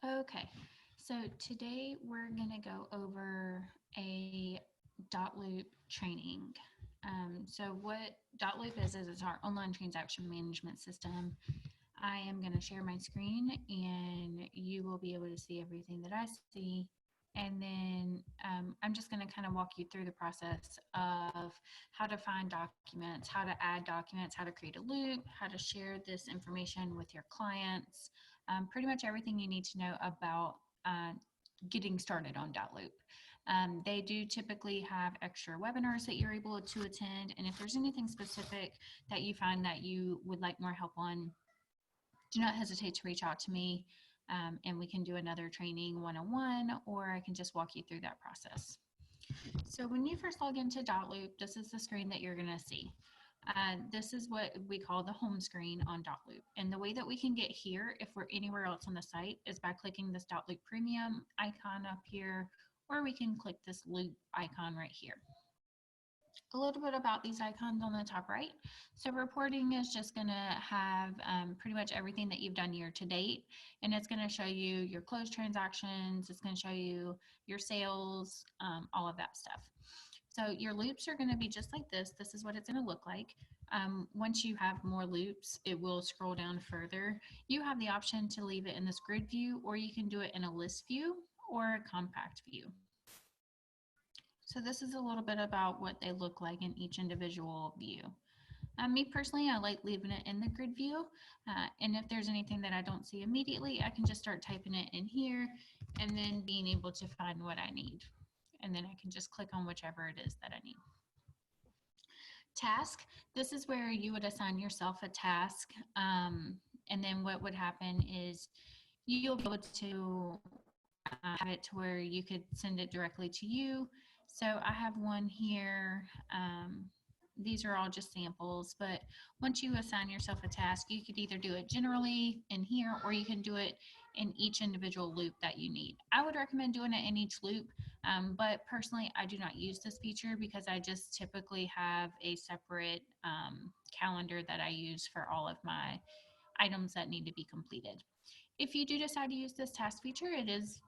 Okay, so today we're going to go over a Dotloop training. So what Dotloop is it's our online transaction management system. I am going to share my screen and you will be able to see everything that I see. And then I'm just going to kind of walk you through the process of how to find documents, how to add documents, how to create a loop, how to share this information with your clients, pretty much everything you need to know about uh, getting started on Dotloop. They do typically have extra webinars that you're able to attend. And if there's anything specific that you find that you would like more help on, do not hesitate to reach out to me and we can do another training one-on-one, or I can just walk you through that process. So when you first log into Dotloop, this is the screen that you're going to see. This is what we call the home screen on Dotloop. And the way that we can get here, if we're anywhere else on the site, is by clicking this Dotloop Premium icon up here, or we can click this loop icon right here. A little bit about these icons on the top right. So reporting is just going to have pretty much everything that you've done year to date, and it's going to show you your closed transactions, it's going to show you your sales, all of that stuff. So your loops are going to be just like this. This is what it's going to look like. Once you have more loops, it will scroll down further. You have the option to leave it in this grid view, or you can do it in a list view or a compact view. So this is a little bit about what they look like in each individual view. Me personally, I like leaving it in the grid view. And if there's anything that I don't see immediately, I can just start typing it in here and then being able to find what I need. And then I can just click on whichever it is that I need. Task, this is where you would assign yourself a task. And then what would happen is you'll be able to have it to where you could send it directly to you. So I have one here. These are all just samples, but once you assign yourself a task, you could either do it generally in here, or you can do it in each individual loop that you need. I would recommend doing it in each loop, but personally, I do not use this feature because I just typically have a separate calendar that I use for all of my items that need to be completed. If you do decide to use this task feature, it is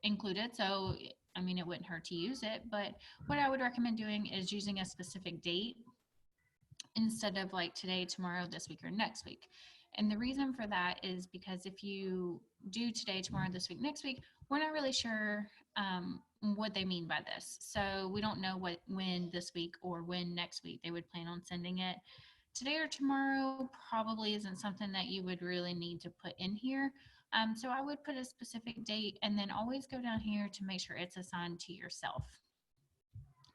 included. So, I mean, it wouldn't hurt to use it, but what I would recommend doing is using a specific date instead of like today, tomorrow, this week, or next week. And the reason for that is because if you do today, tomorrow, this week, next week, we're not really sure what they mean by this. So we don't know when this week or when next week they would plan on sending it. Today or tomorrow probably isn't something that you would really need to put in here. So I would put a specific date and then always go down here to make sure it's assigned to yourself.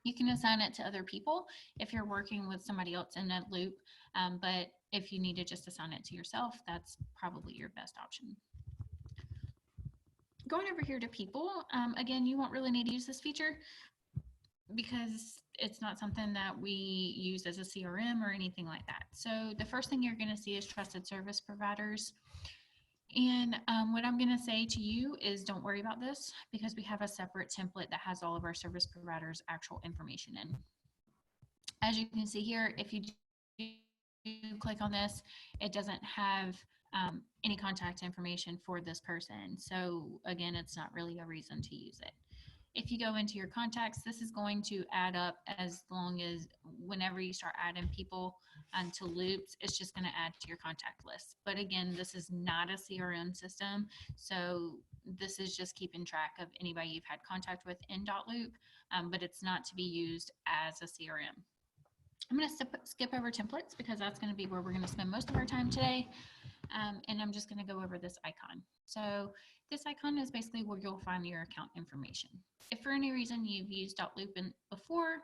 You can assign it to other people if you're working with somebody else in that loop, but if you need to just assign it to yourself, that's probably your best option. Going over here to people, again, you won't really need to use this feature because it's not something that we use as a CRM or anything like that. So the first thing you're going to see is trusted service providers. And what I'm going to say to you is don't worry about this because we have a separate template that has all of our service providers' actual information in. As you can see here, if you do click on this, it doesn't have any contact information for this person. So again, it's not really a reason to use it. If you go into your contacts, this is going to add up as long as whenever you start adding people to loops, it's just going to add to your contact list. But again, this is not a CRM system. So this is just keeping track of anybody you've had contact with in Dotloop, but it's not to be used as a CRM. I'm going to skip over templates because that's going to be where we're going to spend most of our time today. And I'm just going to go over this icon. So this icon is basically where you'll find your account information. If for any reason you've used Dotloop before,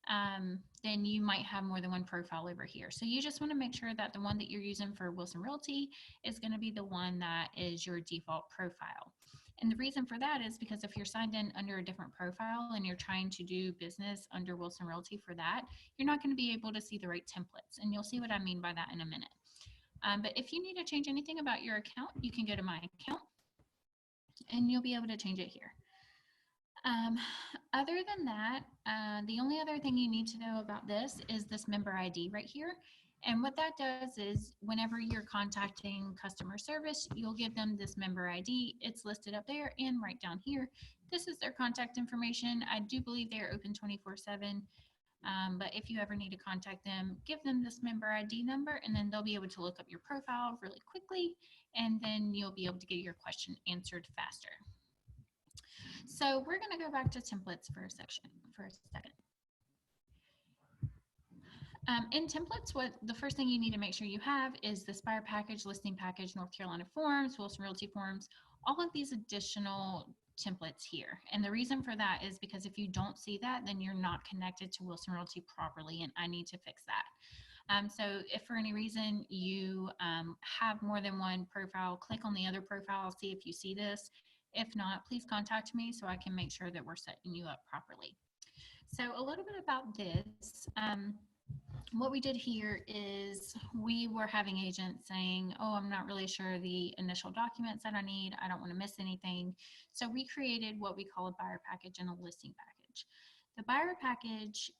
then you might have more than one profile over here. So you just want to make sure that the one that you're using for Wilson Realty is going to be the one that is your default profile. And the reason for that is because if you're signed in under a different profile and you're trying to do business under Wilson Realty for that, you're not going to be able to see the right templates. And you'll see what I mean by that in a minute. But if you need to change anything about your account, you can go to My Account and you'll be able to change it here. Other than that, the only other thing you need to know about this is this member ID right here. And what that does is whenever you're contacting customer service, you'll give them this member ID. It's listed up there and right down here. This is their contact information. I do believe they are open 24/7. But if you ever need to contact them, give them this member ID number, and then they'll be able to look up your profile really quickly, and then you'll be able to get your question answered faster. So we're going to go back to templates for a second. In templates, what the first thing you need to make sure you have is the Spire package, listing package, North Carolina forms, Wilson Realty forms, all of these additional templates here. And the reason for that is because if you don't see that, then you're not connected to Wilson Realty properly, and I need to fix that. So if for any reason you have more than one profile, click on the other profile, see if you see this. If not, please contact me so I can make sure that we're setting you up properly. So a little bit about this. What we did here is we were having agents saying, oh, I'm not really sure the initial documents that I need. I don't want to miss anything. So we created what we call a buyer package and a listing package. The buyer package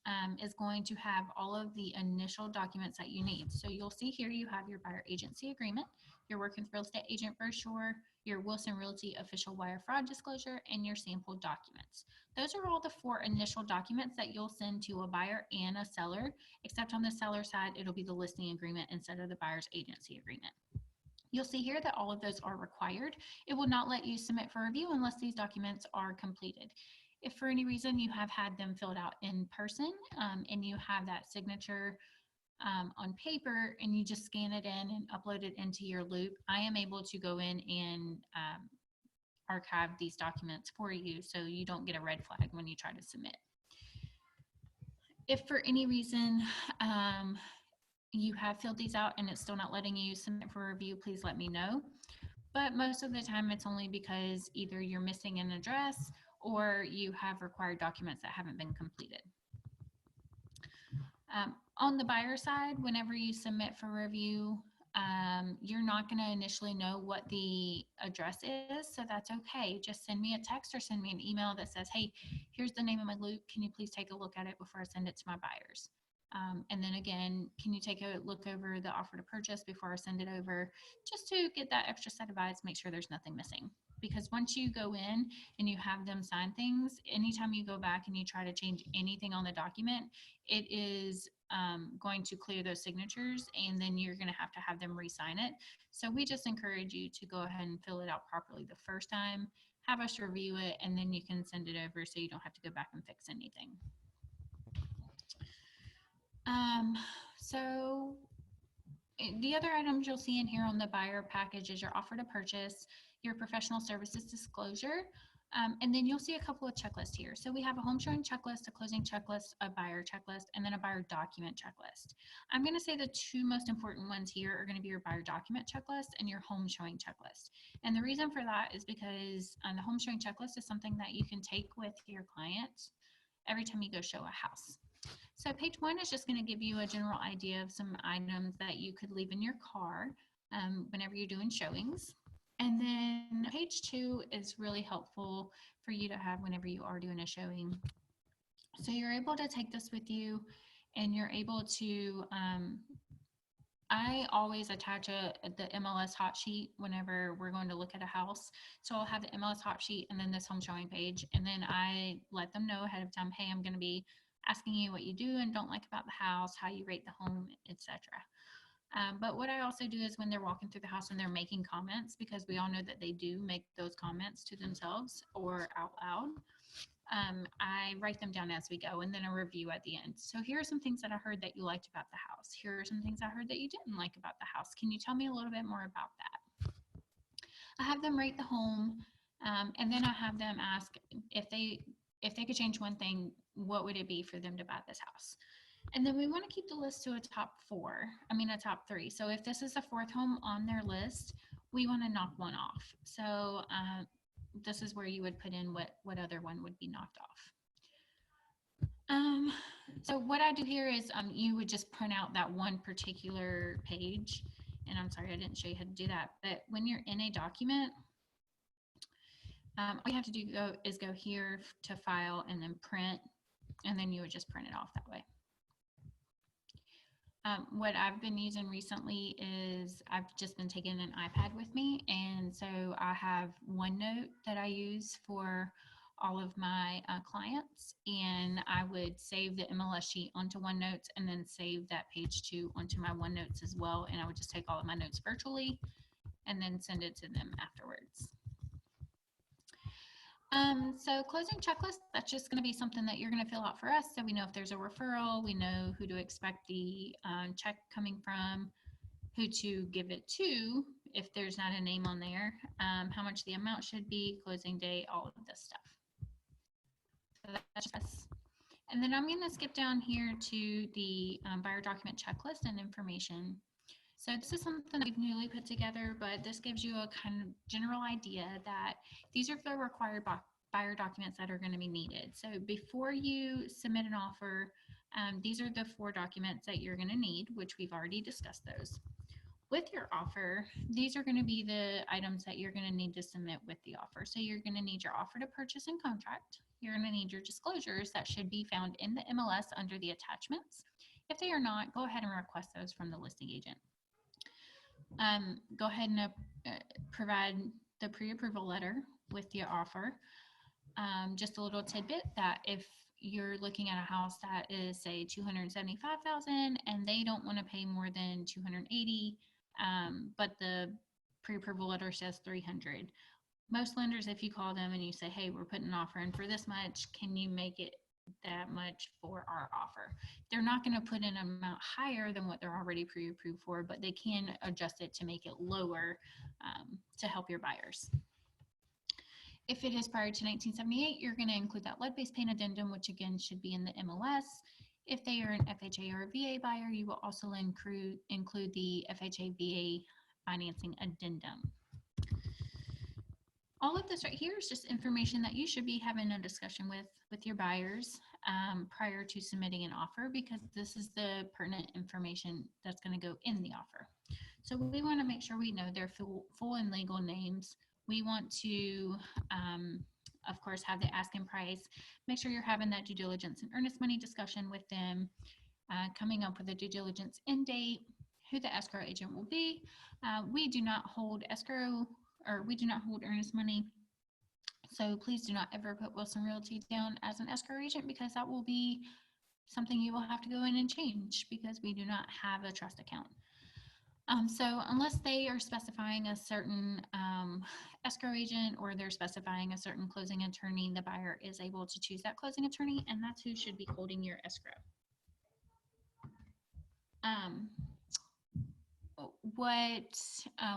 is going to have all of the initial documents that you need. So you'll see here you have your buyer agency agreement, your working with real estate agent brochure, your Wilson Realty official wire fraud disclosure, and your sample documents. Those are all the 4 initial documents that you'll send to a buyer and a seller, except on the seller side, it'll be the listing agreement instead of the buyer's agency agreement. You'll see here that all of those are required. It will not let you submit for review unless these documents are completed. If for any reason you have had them filled out in person and you have that signature on paper and you just scan it in and upload it into your loop, I am able to go in and archive these documents for you so you don't get a red flag when you try to submit. If for any reason you have filled these out and it's still not letting you submit for review, please let me know. But most of the time it's only because either you're missing an address or you have required documents that haven't been completed. On the buyer side, whenever you submit for review, you're not going to initially know what the address is, so that's okay. Just send me a text or send me an email that says, hey, here's the name of my loop. Can you please take a look at it before I send it to my buyers? And then again, can you take a look over the offer to purchase before I send it over, just to get that extra set of eyes, make sure there's nothing missing. Because once you go in and you have them sign things, anytime you go back and you try to change anything on the document, it is going to clear those signatures, and then you're going to have them re-sign it. So we just encourage you to go ahead and fill it out properly the first time, have us review it, and then you can send it over so you don't have to go back and fix anything. So the other items you'll see in here on the buyer package is your offer to purchase, your professional services disclosure, and then you'll see a couple of checklists here. So we have a home showing checklist, a closing checklist, a buyer checklist, and then a buyer document checklist. I'm going to say the 2 most important ones here are going to be your buyer document checklist and your home showing checklist. And the reason for that is because the home showing checklist is something that you can take with your clients every time you go show a house. So page 1 is just going to give you a general idea of some items that you could leave in your car whenever you're doing showings. And then page 2 is really helpful for you to have whenever you are doing a showing. So you're able to take this with you, and you're able to, I always attach the MLS hot sheet whenever we're going to look at a house. So I'll have the MLS hot sheet and then this home showing page, and then I let them know ahead of time, hey, I'm going to be asking you what you do and don't like about the house, how you rate the home, etc. But what I also do is when they're walking through the house and they're making comments, because we all know that they do make those comments to themselves or out loud, I write them down as we go, and then a review at the end. So here are some things that I heard that you liked about the house. Here are some things I heard that you didn't like about the house. Can you tell me a little bit more about that? I have them rate the home, and then I have them ask if they could change one thing, what would it be for them to buy this house? And then we want to keep the list to a top 3. So if this is the 4th home on their list, we want to knock one off. So this is where you would put in what other one would be knocked off. So what I do here is you would just print out that one particular page. And I'm sorry, I didn't show you how to do that. But when you're in a document, all you have to do is go here to file and then print, and then you would just print it off that way. What I've been using recently is I've just been taking an iPad with me. And so I have OneNote that I use for all of my clients. And I would save the MLS sheet onto OneNotes and then save that page two onto my OneNotes as well. And I would just take all of my notes virtually and then send it to them afterwards. So closing checklist, that's just going to be something that you're going to fill out for us. So we know if there's a referral, we know who to expect the check coming from, who to give it to if there's not a name on there, how much the amount should be, closing date, all of this stuff. So that's just us. And then I'm going to skip down here to the buyer document checklist and information. So this is something that we've newly put together, but this gives you a kind of general idea that these are the required buyer documents that are going to be needed. So before you submit an offer, these are the 4 documents that you're going to need, which we've already discussed those. With your offer, these are going to be the items that you're going to need to submit with the offer. So you're going to need your offer to purchase and contract. You're going to need your disclosures that should be found in the MLS under the attachments. If they are not, go ahead and request those from the listing agent. Go ahead and provide the pre-approval letter with your offer. Just a little tidbit that if you're looking at a house that is say $275,000 and they don't want to pay more than $280,000, but the pre-approval letter says $300,000. Most lenders, if you call them and you say, hey, we're putting an offer in for this much, can you make it that much for our offer? They're not going to put an amount higher than what they're already pre-approved for, but they can adjust it to make it lower to help your buyers. If it is prior to 1978, you're going to include that lead-based paint addendum, which again should be in the MLS. If they are an FHA or a VA buyer, you will also include the FHA VA financing addendum. All of this right here is just information that you should be having a discussion with your buyers prior to submitting an offer, because this is the pertinent information that's going to go in the offer. So we want to make sure we know their full and legal names. We want to, of course, have the asking price. Make sure you're having that due diligence and earnest money discussion with them, coming up with a due diligence end date, who the escrow agent will be. We do not hold escrow, or we do not hold earnest money. So please do not ever put Wilson Realty down as an escrow agent, because that will be something you will have to go in and change, because we do not have a trust account. So unless they are specifying a certain escrow agent, or they're specifying a certain closing attorney, the buyer is able to choose that closing attorney, and that's who should be holding your escrow. What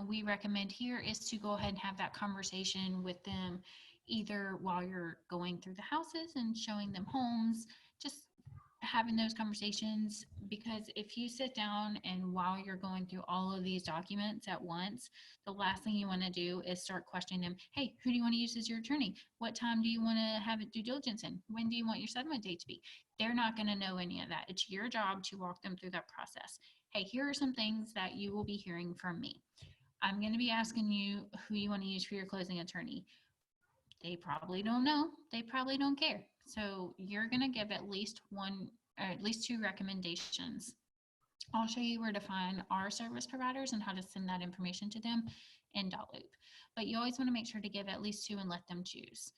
we recommend here is to go ahead and have that conversation with them, either while you're going through the houses and showing them homes, just having those conversations, because if you sit down and while you're going through all of these documents at once, the last thing you want to do is start questioning them. Hey, who do you want to use as your attorney? What time do you want to have it due diligence in? When do you want your settlement date to be? They're not going to know any of that. It's your job to walk them through that process. Hey, here are some things that you will be hearing from me. I'm going to be asking you who you want to use for your closing attorney. They probably don't know. They probably don't care. So you're going to give at least one, or at least 2 recommendations. I'll show you where to find our service providers and how to send that information to them in Dotloop. But you always want to make sure to give at least 2 and let them choose.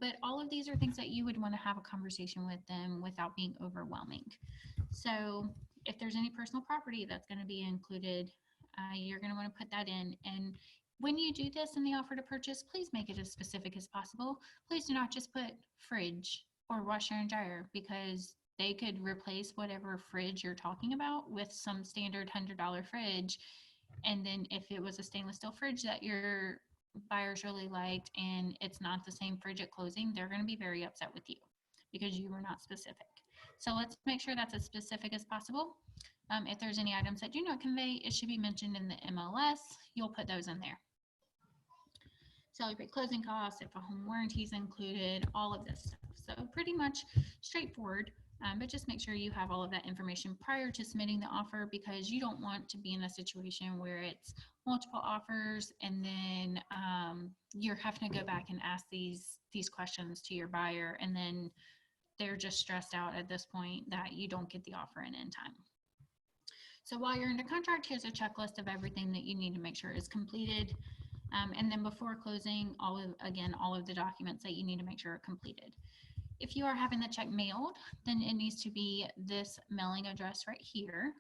But all of these are things that you would want to have a conversation with them without being overwhelming. So if there's any personal property that's going to be included, you're going to want to put that in. And when you do this in the offer to purchase, please make it as specific as possible. Please do not just put fridge or washer and dryer, because they could replace whatever fridge you're talking about with some standard $100 fridge. And then if it was a stainless steel fridge that your buyers really liked and it's not the same fridge at closing, they're going to be very upset with you because you were not specific. So let's make sure that's as specific as possible. If there's any items that do not convey, it should be mentioned in the MLS. You'll put those in there. Celebrate closing costs, if a home warranty is included, all of this stuff. So pretty much straightforward, but just make sure you have all of that information prior to submitting the offer, because you don't want to be in a situation where it's multiple offers and then you're having to go back and ask these questions to your buyer, and then they're just stressed out at this point that you don't get the offer in time. So while you're under contract, here's a checklist of everything that you need to make sure is completed. And then before closing, all of the documents that you need to make sure are completed. If you are having the check mailed, then it needs to be this mailing address right here.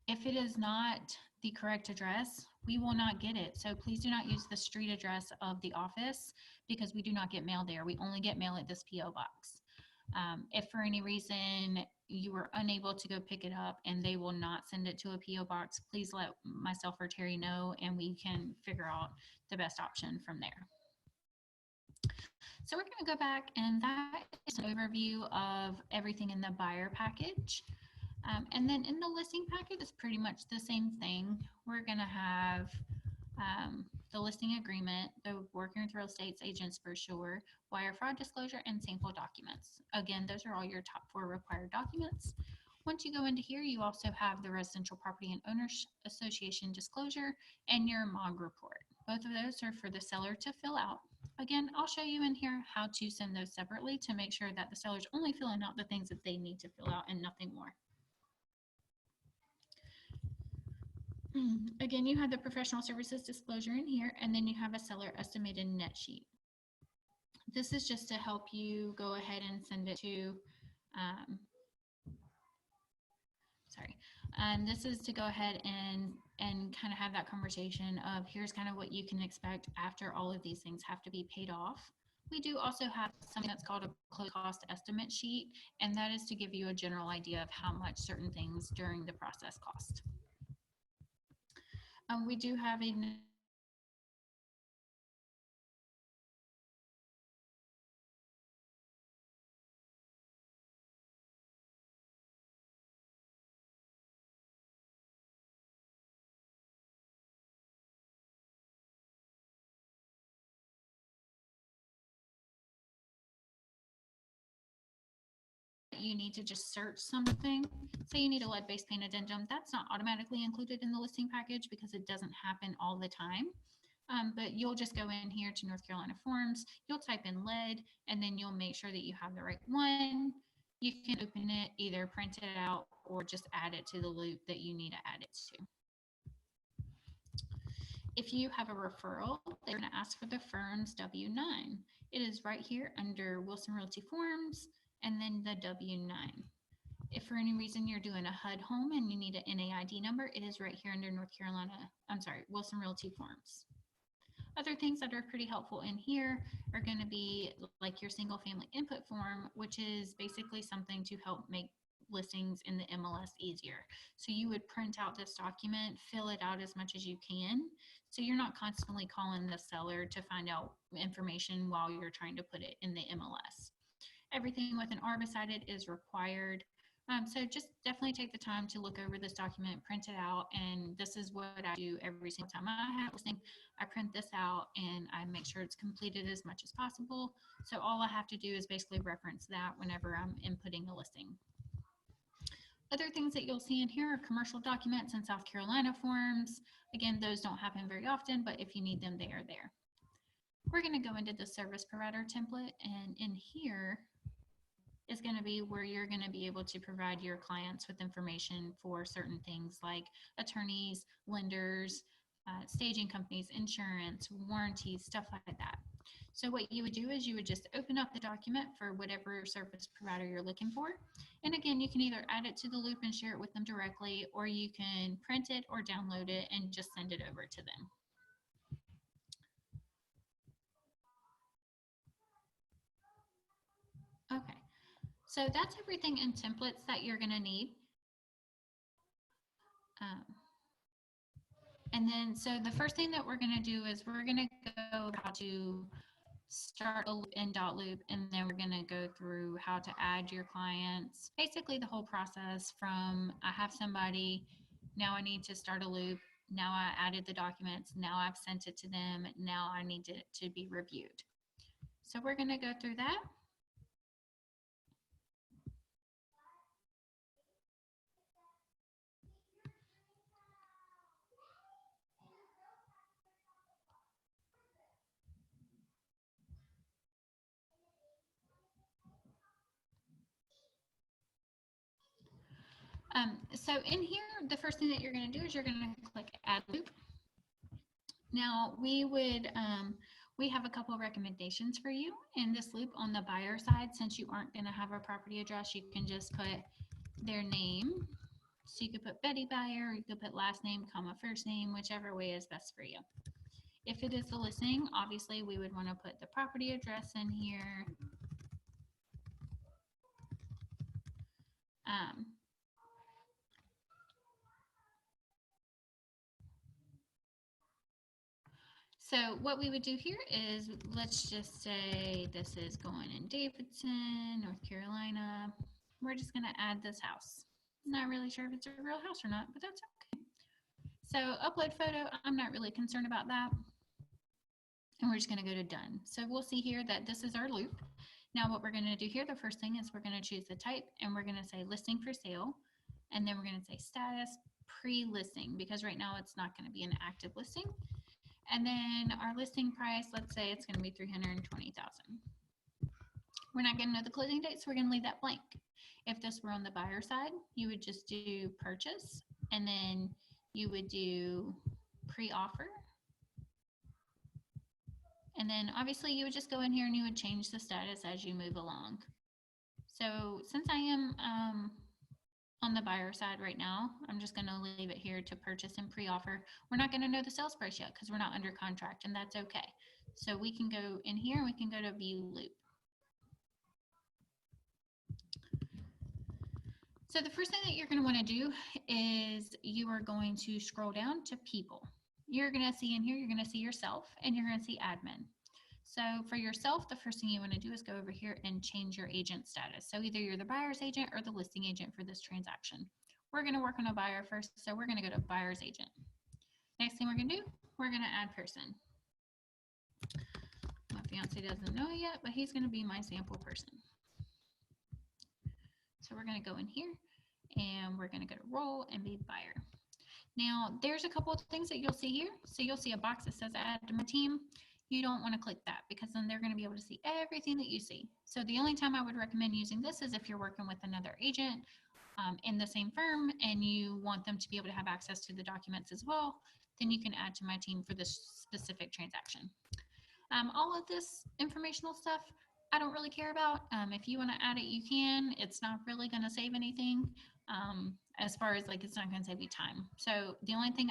If it is not the correct address, we will not get it. So please do not use the street address of the office because we do not get mail there. We only get mail at this PO box. If for any reason you were unable to go pick it up and they will not send it to a PO box, please let myself or Terry know and we can figure out the best option from there. So we're going to go back, and that is an overview of everything in the buyer package. And then in the listing package, it's pretty much the same thing. We're going to have the listing agreement, the working with real estate agents brochure, wire fraud disclosure, and sample documents. Again, those are all your top 4 required documents. Once you go into here, you also have the Residential Property and Owners Association disclosure and your MOG report. Both of those are for the seller to fill out. Again, I'll show you in here how to send those separately to make sure that the seller's only filling out the things that they need to fill out and nothing more. Again, you have the professional services disclosure in here, and then you have a seller estimated net sheet. This is just to help you go ahead and send it to, and this is to go ahead and kind of have that conversation of here's kind of what you can expect after all of these things have to be paid off. We do also have something that's called a closing cost estimate sheet, and that is to give you a general idea of how much certain things during the process cost. We do have a you need to just search something. Say you need a lead-based paint addendum. That's not automatically included in the listing package because it doesn't happen all the time. But you'll just go in here to North Carolina Forms, you'll type in lead, and then you'll make sure that you have the right one. You can open it, either print it out or just add it to the loop that you need to add it to. If you have a referral, they're going to ask for the firm's W-9. It is right here under Wilson Realty Forms and then the W-9. If for any reason you're doing a HUD home and you need an NAID number, it is right here under Wilson Realty Forms. Other things that are pretty helpful in here are going to be like your single family input form, which is basically something to help make listings in the MLS easier. So you would print out this document, fill it out as much as you can, so you're not constantly calling the seller to find out information while you're trying to put it in the MLS. Everything with an R beside it is required. So just definitely take the time to look over this document, print it out, and this is what I do every single time I have a listing. I print this out and I make sure it's completed as much as possible. So all I have to do is basically reference that whenever I'm inputting a listing. Other things that you'll see in here are commercial documents and South Carolina forms. Again, those don't happen very often, but if you need them, they are there. We're going to go into the service provider template, and in here is going to be where you're going to be able to provide your clients with information for certain things like attorneys, lenders, staging companies, insurance, warranties, stuff like that. So what you would do is you would just open up the document for whatever service provider you're looking for. And again, you can either add it to the loop and share it with them directly, or you can print it or download it and just send it over to them. Okay, so that's everything in templates that you're going to need. And then, so the first thing that we're going to do is we're going to go how to start a loop in Dotloop, and then we're going to go through how to add your clients. Basically the whole process from I have somebody, now I need to start a loop, now I added the documents, now I've sent it to them, now I need it to be reviewed. So we're going to go through that. So in here, the first thing that you're going to do is you're going to click Add Loop. Now we have a couple of recommendations for you in this loop on the buyer side. Since you aren't going to have a property address, you can just put their name. So you could put Betty Buyer, or you could put last name, comma, first name, whichever way is best for you. If it is a listing, obviously we would want to put the property address in here. So what we would do here is, let's just say this is going in Davidson, North Carolina. We're just going to add this house. Not really sure if it's a real house or not, but that's okay. So upload photo, I'm not really concerned about that. And we're just going to go to done. So we'll see here that this is our loop. Now what we're going to do here, the first thing is we're going to choose the type, and we're going to say listing for sale. And then we're going to say status pre-listing, because right now it's not going to be an active listing. And then our listing price, let's say it's going to be $320,000. We're not going to know the closing date, so we're going to leave that blank. If this were on the buyer side, you would just do purchase, and then you would do pre-offer. And then obviously you would just go in here and you would change the status as you move along. So since I am on the buyer side right now, I'm just going to leave it here to purchase and pre-offer. We're not going to know the sales price yet because we're not under contract, and that's okay. So we can go in here and we can go to view loop. So the first thing that you're going to want to do is you are going to scroll down to people. You're going to see in here, you're going to see yourself, and you're going to see admin. So for yourself, the first thing you want to do is go over here and change your agent status. So either you're the buyer's agent or the listing agent for this transaction. We're going to work on a buyer first, so we're going to go to buyer's agent. Next thing we're going to do, we're going to add person. My fiance doesn't know it yet, but he's going to be my sample person. So we're going to go in here and we're going to go to role and be buyer. Now there's a couple of things that you'll see here. So you'll see a box that says add to my team. You don't want to click that because then they're going to be able to see everything that you see. So the only time I would recommend using this is if you're working with another agent in the same firm and you want them to be able to have access to the documents as well, then you can add to my team for this specific transaction. All of this informational stuff, I don't really care about. If you want to add it, you can. It's not really going to save anything as far as like it's not going to save you time. So the only thing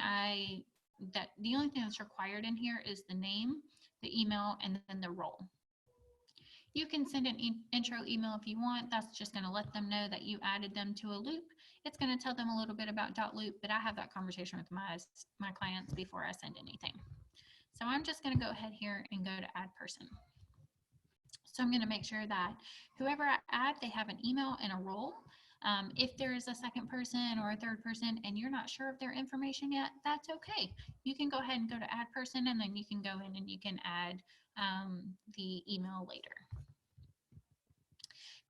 that's required in here is the name, the email, and then the role. You can send an intro email if you want. That's just going to let them know that you added them to a loop. It's going to tell them a little bit about Dotloop, but I have that conversation with my clients before I send anything. So I'm just going to go ahead here and go to add person. So I'm going to make sure that whoever I add, they have an email and a role. If there is a second person or a third person and you're not sure of their information yet, that's okay. You can go ahead and go to add person, and then you can go in and you can add the email later.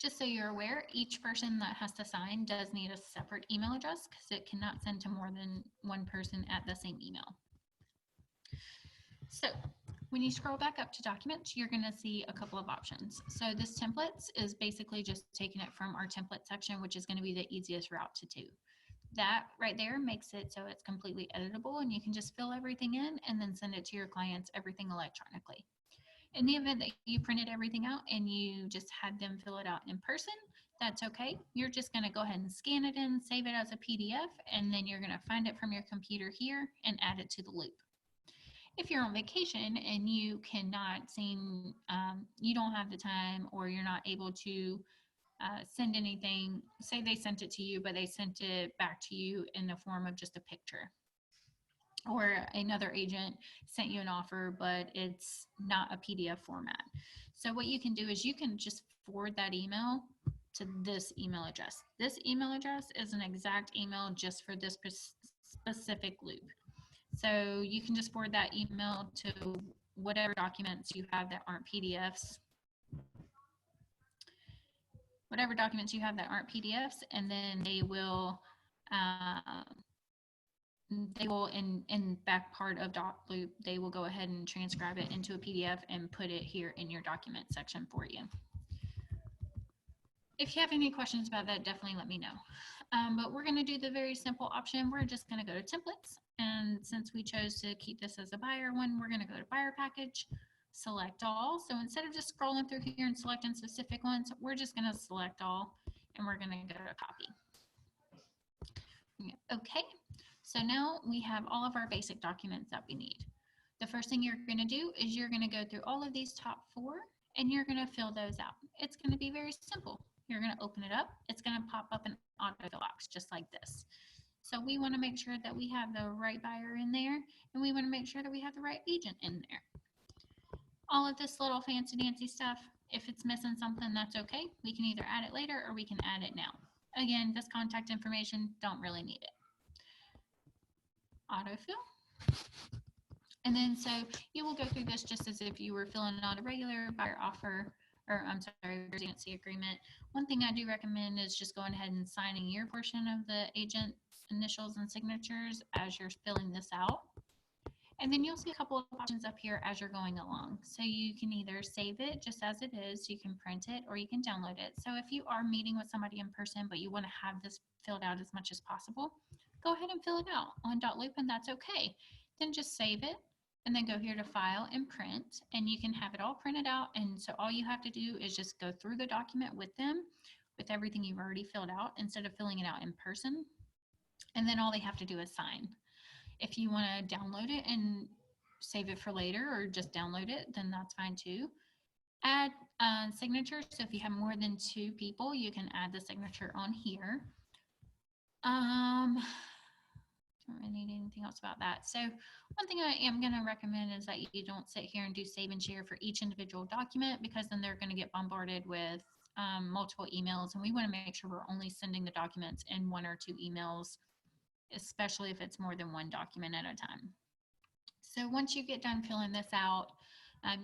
Just so you're aware, each person that has to sign does need a separate email address because it cannot send to more than one person at the same email. So when you scroll back up to documents, you're going to see a couple of options. So this templates is basically just taking it from our template section, which is going to be the easiest route to do. That right there makes it so it's completely editable and you can just fill everything in and then send it to your clients, everything electronically. In the event that you printed everything out and you just had them fill it out in person, that's okay. You're just going to go ahead and scan it in, save it as a PDF, and then you're going to find it from your computer here and add it to the loop. If you're on vacation and you cannot seem, you don't have the time or you're not able to send anything, say they sent it to you, but they sent it back to you in the form of just a picture. Or another agent sent you an offer, but it's not a PDF format. So what you can do is you can just forward that email to this email address. This email address is an exact email just for this specific loop. So you can just forward that email to whatever documents you have that aren't PDFs. Whatever documents you have that aren't PDFs, and then they will in back part of Dotloop, they will go ahead and transcribe it into a PDF and put it here in your document section for you. If you have any questions about that, definitely let me know. But we're going to do the very simple option. We're just going to go to templates. And since we chose to keep this as a buyer one, we're going to go to buyer package, select all. So instead of just scrolling through here and selecting specific ones, we're just going to select all and we're going to go to copy. Okay, so now we have all of our basic documents that we need. The first thing you're going to do is you're going to go through all of these top 4 and you're going to fill those out. It's going to be very simple. You're going to open it up. It's going to pop up an autofill box just like this. So we want to make sure that we have the right buyer in there, and we want to make sure that we have the right agent in there. All of this little fancy dancy stuff, if it's missing something, that's okay. We can either add it later or we can add it now. Again, this contact information, don't really need it. Autofill. And then so you will go through this just as if you were filling out a regular buyer offer, or I'm sorry, agency agreement. One thing I do recommend is just going ahead and signing your portion of the agent initials and signatures as you're filling this out. And then you'll see a couple of options up here as you're going along. So you can either save it just as it is, you can print it, or you can download it. So if you are meeting with somebody in person, but you want to have this filled out as much as possible, go ahead and fill it out on Dotloop, and that's okay. Then just save it, and then go here to File and Print, and you can have it all printed out. And so all you have to do is just go through the document with them, with everything you've already filled out, instead of filling it out in person. And then all they have to do is sign. If you want to download it and save it for later, or just download it, then that's fine too. Add signatures. So if you have more than 2 people, you can add the signature on here. Don't really need anything else about that. So one thing I am going to recommend is that you don't sit here and do save and share for each individual document, because then they're going to get bombarded with multiple emails, and we want to make sure we're only sending the documents in 1 or 2 emails, especially if it's more than 1 document at a time. So once you get done filling this out,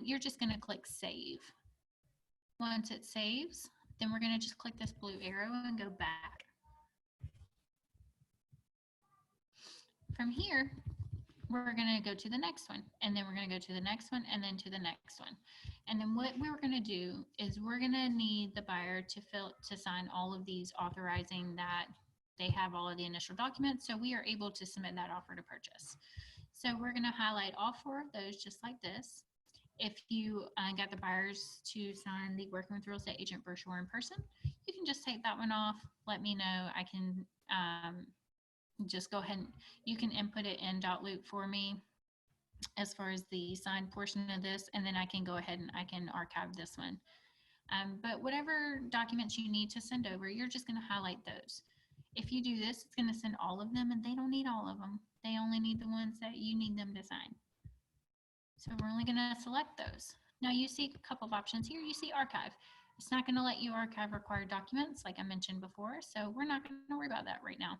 you're just going to click save. Once it saves, then we're going to just click this blue arrow and go back. From here, we're going to go to the next one, and then we're going to go to the next one, and then to the next one. And then what we're going to do is we're going to need the buyer to sign all of these, authorizing that they have all of the initial documents, so we are able to submit that offer to purchase. So we're going to highlight all 4 of those just like this. If you got the buyers to sign the Working with Real Estate Agent brochure in person, you can just take that one off. Let me know. I can just go ahead and you can input it in Dotloop for me as far as the signed portion of this, and then I can go ahead and I can archive this one. But whatever documents you need to send over, you're just going to highlight those. If you do this, it's going to send all of them, and they don't need all of them. They only need the ones that you need them to sign. So we're only going to select those. Now you see a couple of options here. You see archive. It's not going to let you archive required documents like I mentioned before, so we're not going to worry about that right now.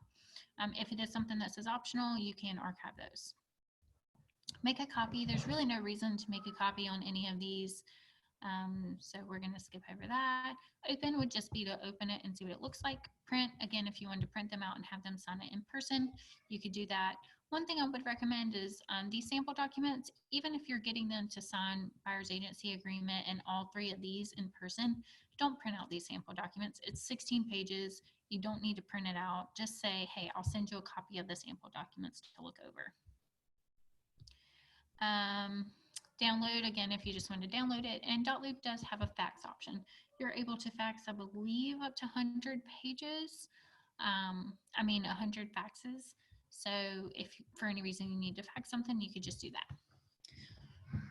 If it is something that says optional, you can archive those. Make a copy. There's really no reason to make a copy on any of these. So we're going to skip over that. Open would just be to open it and see what it looks like. Print, again, if you wanted to print them out and have them sign it in person, you could do that. One thing I would recommend is these sample documents, even if you're getting them to sign buyer's agency agreement and all 3 of these in person, don't print out these sample documents. It's 16 pages. You don't need to print it out. Just say, hey, I'll send you a copy of the sample documents to look over. Download, again, if you just want to download it, and Dotloop does have a fax option. You're able to fax, I believe, up to 100 pages. 100 faxes. So if for any reason you need to fax something, you could just do that.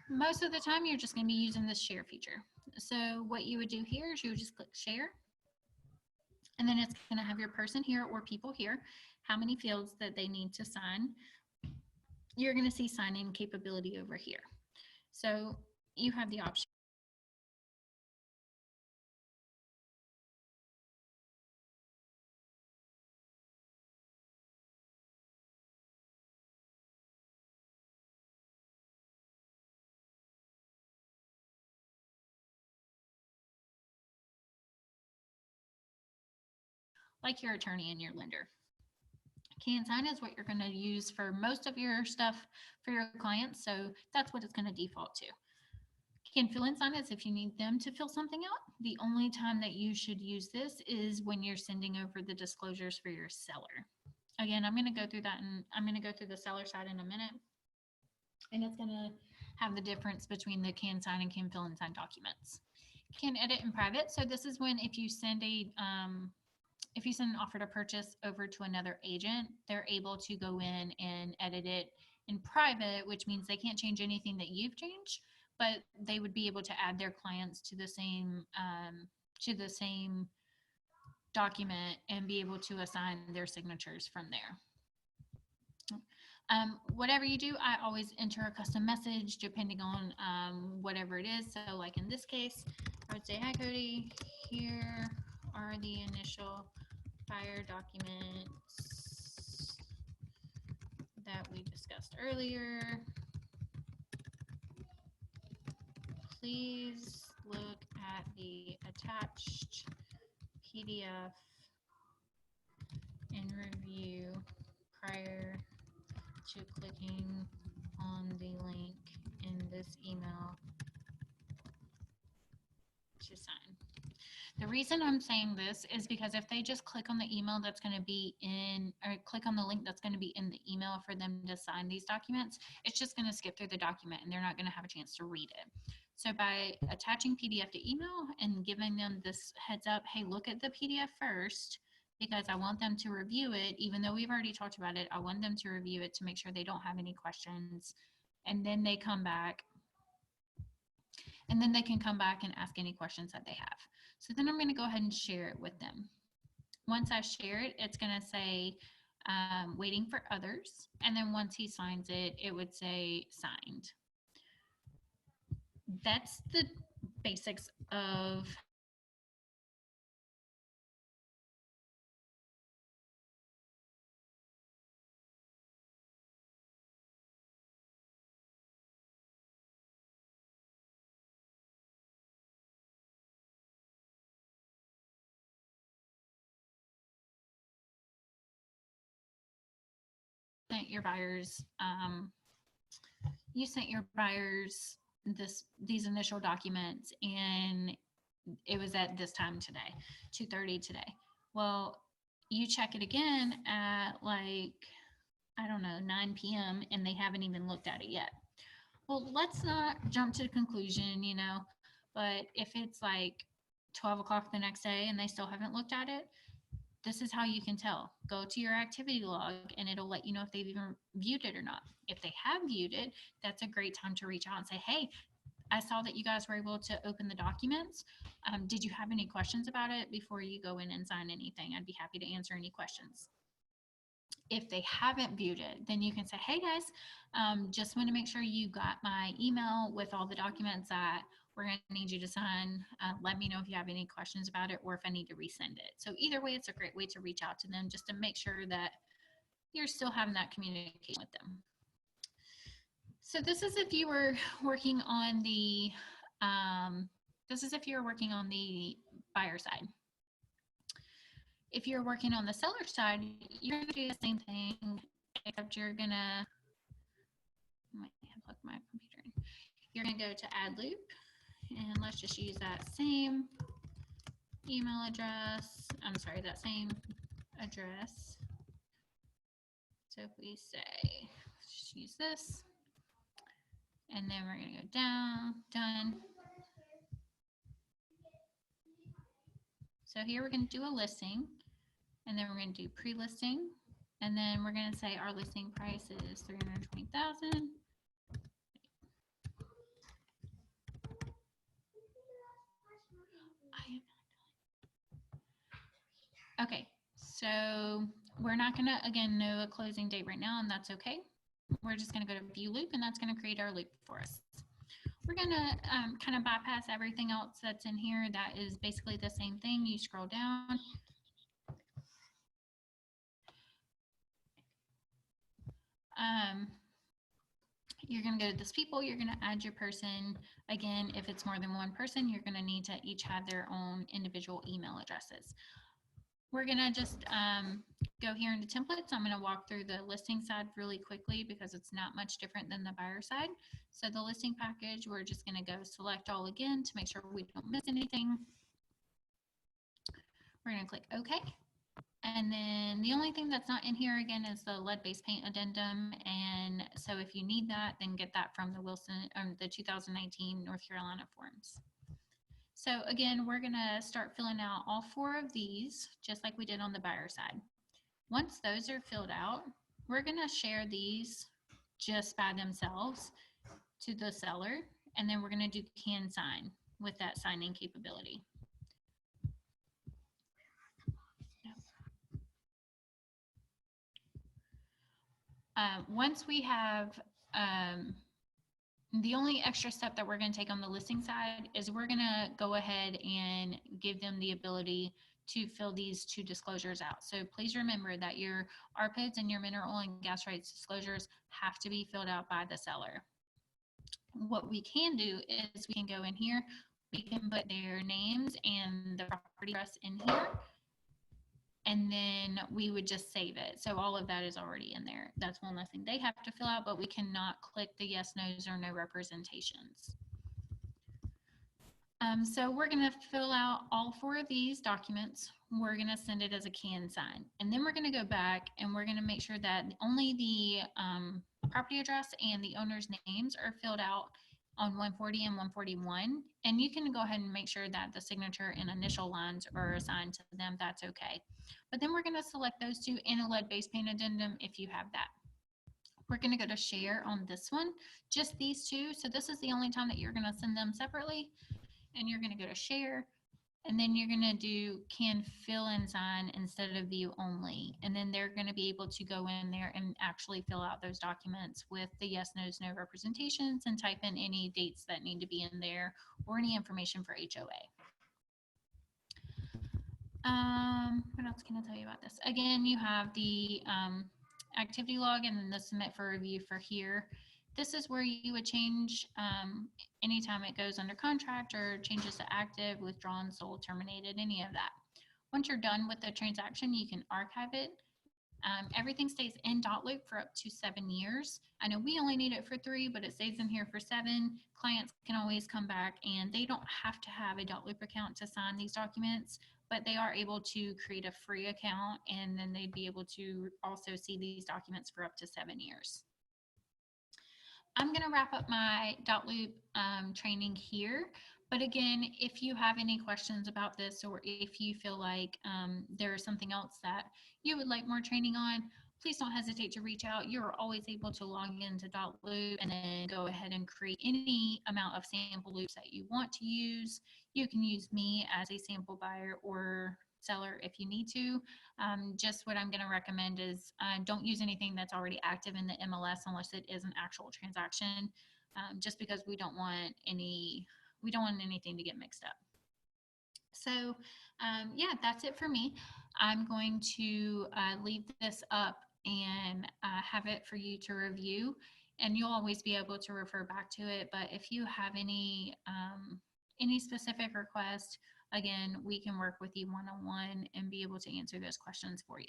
Most of the time, you're just going to be using this share feature. So what you would do here is you would just click share, and then it's going to have your person here or people here, how many fields that they need to sign. You're going to see sign in capability over here. So you have the option. Like your attorney and your lender. Can sign is what you're going to use for most of your stuff for your clients, so that's what it's going to default to. Can fill in sign is if you need them to fill something out. The only time that you should use this is when you're sending over the disclosures for your seller. Again, I'm going to go through that, and I'm going to go through the seller side in a minute. And it's going to have the difference between the can sign and can fill in sign documents. Can edit in private. So this is when if you send an offer to purchase over to another agent, they're able to go in and edit it in private, which means they can't change anything that you've changed, but they would be able to add their clients to the same document and be able to assign their signatures from there. Whatever you do, I always enter a custom message depending on whatever it is. So like in this case, I would say, hi Cody, here are the initial buyer documents that we discussed earlier. Please look at the attached PDF and review prior to clicking on the link in this email to sign. The reason I'm saying this is because if they just click on the email that's going to be in, or click on the link that's going to be in the email for them to sign these documents, it's just going to skip through the document and they're not going to have a chance to read it. So by attaching PDF to email and giving them this heads up, hey, look at the PDF first, because I want them to review it, even though we've already talked about it, I want them to review it to make sure they don't have any questions. And then they come back, and then they can come back and ask any questions that they have. So then I'm going to go ahead and share it with them. Once I share it, it's going to say waiting for others. And then once he signs it, it would say signed. That's the basics of your buyers. You sent your buyers these initial documents, and it was at this time today, 2:30 today. Well, you check it again at like, I don't know, 9 p.m. and they haven't even looked at it yet. Well, let's not jump to the conclusion, but if it's like 12 o'clock the next day and they still haven't looked at it, this is how you can tell. Go to your activity log and it'll let you know if they've even viewed it or not. If they have viewed it, that's a great time to reach out and say, hey, I saw that you guys were able to open the documents. Did you have any questions about it before you go in and sign anything? I'd be happy to answer any questions. If they haven't viewed it, then you can say, hey guys, just want to make sure you got my email with all the documents that we're going to need you to sign. Let me know if you have any questions about it or if I need to resend it. So either way, it's a great way to reach out to them just to make sure that you're still having that communication with them. So this is if you were working on the, buyer side. If you're working on the seller side, you're going to do the same thing, except you're going to, I might have plugged my computer in. You're going to go to Dotloop, and let's just use that same email address. I'm sorry, that same address. So if we say, let's just use this, and then we're going to go down, done. So here we're going to do a listing, and then we're going to do pre-listing, and then we're going to say our listing price is $320,000. Okay, so we're not going to, again, know a closing date right now, and that's okay. We're just going to go to view loop, and that's going to create our loop for us. We're going to kind of bypass everything else that's in here. That is basically the same thing. You scroll down. You're going to go to this people. You're going to add your person. Again, if it's more than one person, you're going to need to each have their own individual email addresses. We're gonna just go here into templates. I'm gonna walk through the listing side really quickly because it's not much different than the buyer side. So the listing package, we're just gonna go select all again to make sure we don't miss anything. We're gonna click OK. And then the only thing that's not in here again is the lead-based paint addendum. And so if you need that, then get that from the 2019 North Carolina forms. So again, we're gonna start filling out all 4 of these, just like we did on the buyer side. Once those are filled out, we're gonna share these just by themselves to the seller, and then we're gonna do can sign with that signing capability. Once we have, the only extra step that we're going to take on the listing side is we're going to go ahead and give them the ability to fill these 2 disclosures out. So please remember that your ARPIDs and your mineral and gas rights disclosures have to be filled out by the seller. What we can do is we can go in here, we can put their names and the property address in here, and then we would just save it. So all of that is already in there. That's one less thing they have to fill out, but we cannot click the yes, no's, or no representations. So we're going to fill out all 4 of these documents. We're going to send it as a can sign. And then we're going to go back and we're going to make sure that only the property address and the owner's names are filled out on 140 and 141. And you can go ahead and make sure that the signature and initial lines are assigned to them. That's okay. But then we're going to select those 2 in a lead-based paint addendum if you have that. We're going to go to share on this one, just these 2. So this is the only time that you're going to send them separately. And you're going to go to share, and then you're going to do can fill and sign instead of view only. And then they're going to be able to go in there and actually fill out those documents with the yes, no's, no representations, and type in any dates that need to be in there or any information for HOA. What else can I tell you about this? Again, you have the activity log and then the submit for review for here. This is where you would change anytime it goes under contract or changes to active, withdrawn, sold, terminated, any of that. Once you're done with the transaction, you can archive it. Everything stays in Dotloop for up to 7 years. I know we only need it for 3, but it stays in here for 7. Clients can always come back and they don't have to have a Dotloop account to sign these documents, but they are able to create a free account and then they'd be able to also see these documents for up to 7 years. I'm going to wrap up my Dotloop training here. But again, if you have any questions about this, or if you feel like there is something else that you would like more training on, please don't hesitate to reach out. You're always able to log into Dotloop and then go ahead and create any amount of sample loops that you want to use. You can use me as a sample buyer or seller if you need to. Just what I'm going to recommend is don't use anything that's already active in the MLS unless it is an actual transaction, just because we don't want anything to get mixed up. So yeah, that's it for me. I'm going to leave this up and have it for you to review, and you'll always be able to refer back to it. But if you have any specific request, again, we can work with you one-on-one and be able to answer those questions for you.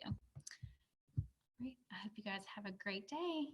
Great. I hope you guys have a great day.